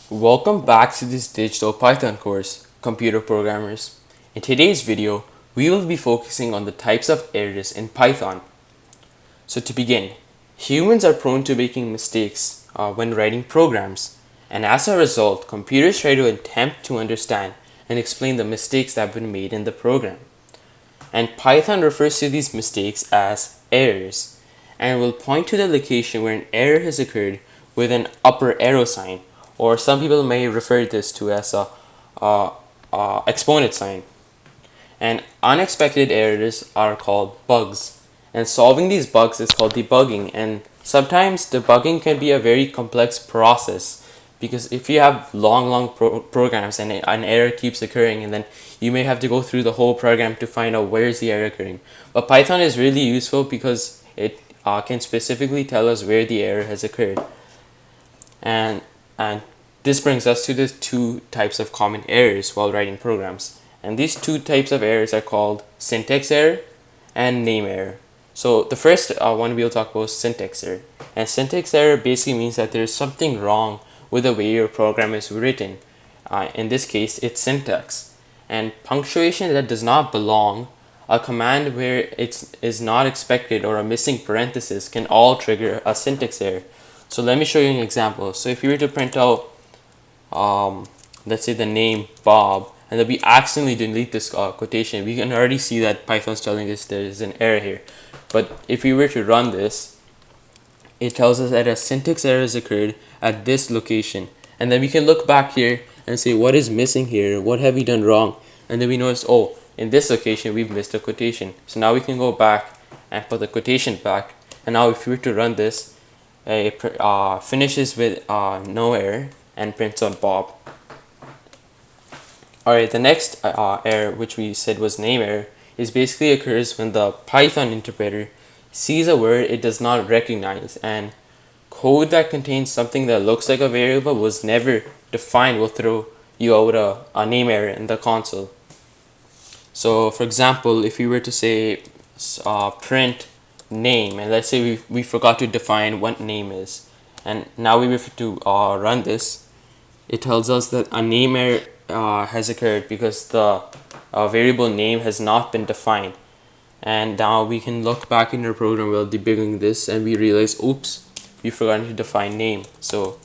Welcome back to this digital Python course, Computer Programmers. In today's video, we will be focusing on the types of errors in Python. So to begin, humans are prone to making mistakes when writing programs, and as a result, computers try to attempt to understand and explain the mistakes that have been made in the program. And Python refers to these mistakes as errors, and will point to the location where an error has occurred with an upper arrow sign, or some people may refer this to as a exponent sign. And unexpected errors are called bugs, and solving these bugs is called debugging. And sometimes debugging can be a very complex process, because if you have long programs and an error keeps occurring, and then you may have to go through the whole program to find out where is the error occurring. But Python is really useful because it can specifically tell us where the error has occurred. And this brings us to the two types of common errors while writing programs. And these two types of errors are called syntax error and name error. So the first one we'll talk about is syntax error. And syntax error basically means that there's something wrong with the way your program is written. In this case, it's syntax. And punctuation that does not belong, a command where it is not expected, or a missing parenthesis can all trigger a syntax error. So let me show you an example. So if you were to print out, let's say the name Bob, and then we accidentally delete this quotation, we can already see that Python's telling us there is an error here. But if we were to run this, it tells us that a syntax error has occurred at this location. And then we can look back here and say, what is missing here? What have we done wrong? And then we notice, oh, in this location, we've missed a quotation. So now we can go back and put the quotation back. And now if we were to run this, it finishes with no error and prints out Bob. Alright, the next error, which we said was name error, is basically occurs when the Python interpreter sees a word it does not recognize, and code that contains something that looks like a variable was never defined will throw you out a name error in the console. So for example, if we were to say print name, and let's say we forgot to define what name is, and now we have to run this, it tells us that a name error has occurred because the variable name has not been defined. And now we can look back in our program while debugging this, and we realize, oops, we forgot to define name. So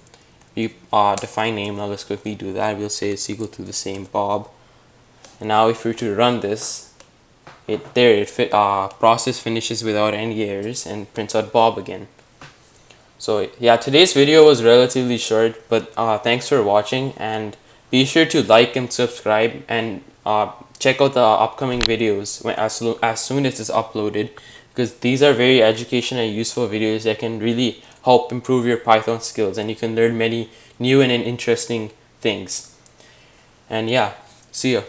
we define name. Now let's quickly do that. We'll say it's equal to the same Bob. And now if we were to run this, process finishes without any errors and prints out Bob again. So yeah, today's video was relatively short, but thanks for watching, and be sure to like and subscribe, and check out the upcoming videos as soon as it's uploaded, because these are very educational and useful videos that can really help improve your Python skills, and you can learn many new and interesting things. And yeah, see ya.